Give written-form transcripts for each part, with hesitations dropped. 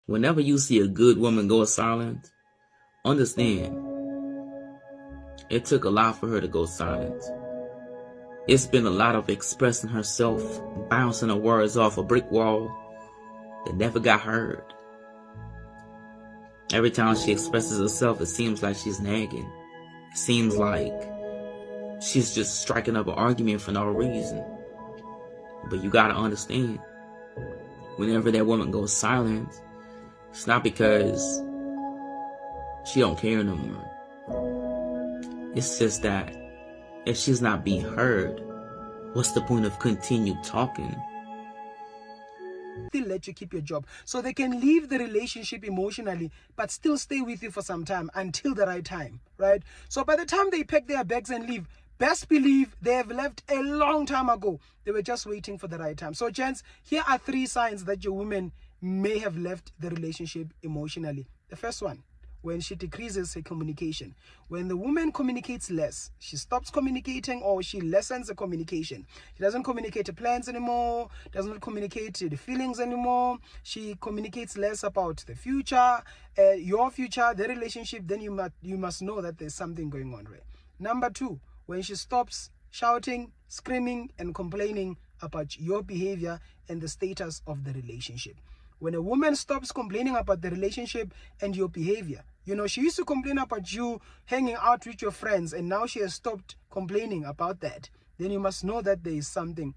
Whenever you see a good woman go silent, understand it took a lot for her to go silent. It's been a lot of expressing herself, bouncing her words off a brick wall that never got heard. Every time she expresses herself, it seems like she's nagging. It seems like she's just striking up an argument for no reason. But you gotta understand, whenever that woman goes silent, it's not because she don't care no more. It's just that if she's not being heard, what's the point of continue talking? Still let you keep your job, so they can leave the relationship emotionally but still stay with you for some time until the right time, right? So by the time they pack their bags and leave, best believe they have left a long time ago. They were just waiting for the right time. So gents, here are 3 signs that your woman may have left the relationship emotionally. The first one, when she decreases her communication. When the woman communicates less, she stops communicating or she lessens the communication. She doesn't communicate the plans anymore, doesn't communicate the feelings anymore. She communicates less about the future, your future, the relationship, then you must know that there's something going on, right? Number 2, when she stops shouting, screaming, and complaining about your behavior and the status of the relationship. When a woman stops complaining about the relationship and your behavior, she used to complain about you hanging out with your friends and now she has stopped complaining about that, then you must know that there is something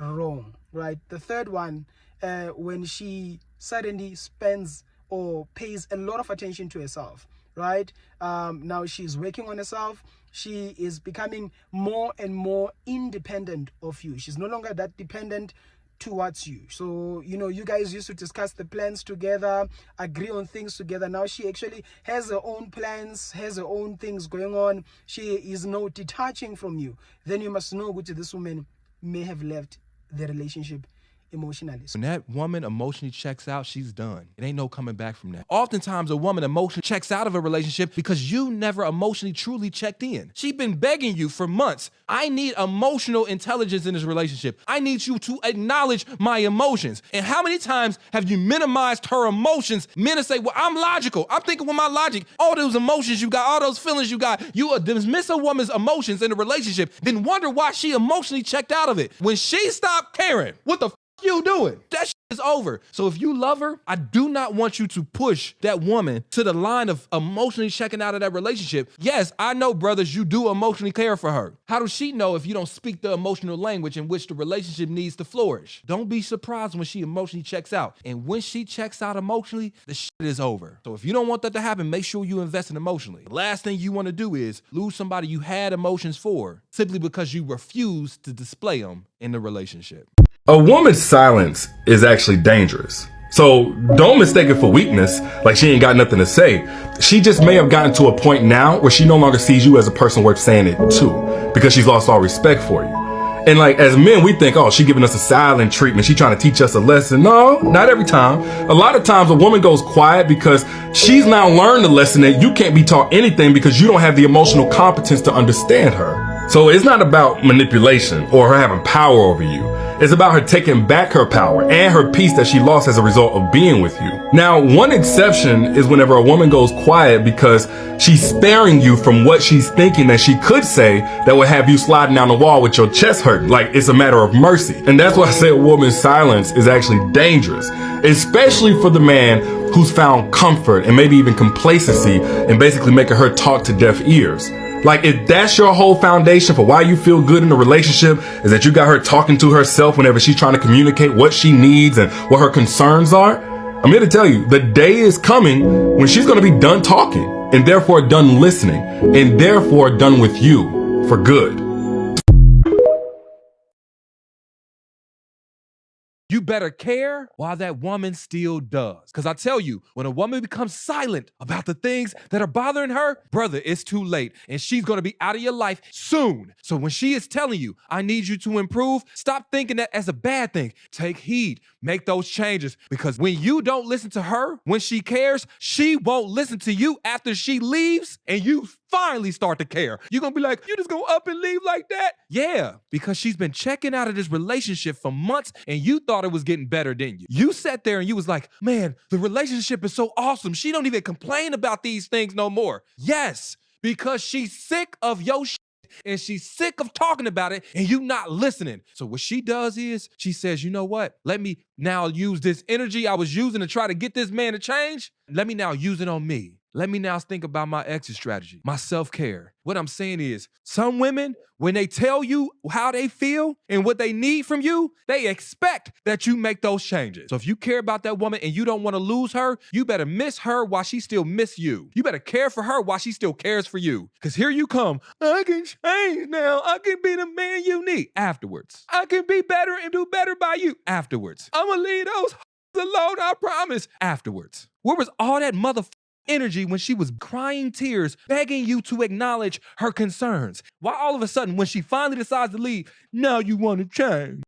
wrong, right? The third one, when she suddenly spends or pays a lot of attention to herself, right? Now she's working on herself. She is becoming more and more independent of you. She's no longer that dependent towards you. So, you guys used to discuss the plans together, agree on things together. Now she actually has her own plans, has her own things going on. She is now detaching from you. Then you must know that this woman may have left the relationship emotionally. When that woman emotionally checks out, she's done. It ain't no coming back from that. Oftentimes, a woman emotionally checks out of a relationship because you never emotionally truly checked in. She's been begging you for months. I need emotional intelligence in this relationship. I need you to acknowledge my emotions. And how many times have you minimized her emotions? Men to say, well, I'm logical. I'm thinking with my logic. All those emotions you got, all those feelings you got, you dismiss a woman's emotions in a relationship, then wonder why she emotionally checked out of it. When she stopped caring, what the you doing? That shit is over. So if you love her, I do not want you to push that woman to the line of emotionally checking out of that relationship. Yes, I know, brothers, you do emotionally care for her. How does she know if you don't speak the emotional language in which the relationship needs to flourish? Don't be surprised when she emotionally checks out. And when she checks out emotionally, the shit is over. So if you don't want that to happen, make sure you invest in emotionally. The last thing you want to do is lose somebody you had emotions for simply because you refuse to display them in the relationship. A woman's silence is actually dangerous. So don't mistake it for weakness, like she ain't got nothing to say. She just may have gotten to a point now where she no longer sees you as a person worth saying it to, because she's lost all respect for you. And like, as men, we think, oh, she giving us a silent treatment. She trying to teach us a lesson. No, not every time. A lot of times a woman goes quiet because she's now learned the lesson that you can't be taught anything because you don't have the emotional competence to understand her. So it's not about manipulation or her having power over you. It's about her taking back her power and her peace that she lost as a result of being with you. Now, one exception is whenever a woman goes quiet because she's sparing you from what she's thinking that she could say that would have you sliding down the wall with your chest hurting, like it's a matter of mercy. And that's why I say a woman's silence is actually dangerous, especially for the man who's found comfort and maybe even complacency in basically making her talk to deaf ears. Like, if that's your whole foundation for why you feel good in a relationship, is that you got her talking to herself whenever she's trying to communicate what she needs and what her concerns are, I'm here to tell you, the day is coming when she's going to be done talking and therefore done listening and therefore done with you for good. You better care while that woman still does. Because I tell you, when a woman becomes silent about the things that are bothering her, brother, it's too late. And she's going to be out of your life soon. So when she is telling you, I need you to improve, stop thinking that as a bad thing. Take heed. Make those changes, because when you don't listen to her, when she cares, she won't listen to you after she leaves, and you finally start to care. You're gonna be like, you just gonna up and leave like that? Yeah, because she's been checking out of this relationship for months and you thought it was getting better, didn't you? You sat there and you was like, man, the relationship is so awesome. She don't even complain about these things no more. Yes, because she's sick of your shit and she's sick of talking about it and you not listening. So what she does is she says, you know what? Let me now use this energy I was using to try to get this man to change. Let me now use it on me. Let me now think about my exit strategy, my self-care. What I'm saying is, some women, when they tell you how they feel and what they need from you, they expect that you make those changes. So if you care about that woman and you don't want to lose her, you better miss her while she still miss you. You better care for her while she still cares for you. Because here you come, I can change now. I can be the man you need. Afterwards. I can be better and do better by you. Afterwards. I'm going to leave those alone, I promise. Afterwards. Where was all that motherfucker energy when she was crying tears, begging you to acknowledge her concerns? Why all of a sudden, when she finally decides to leave, now you want to change?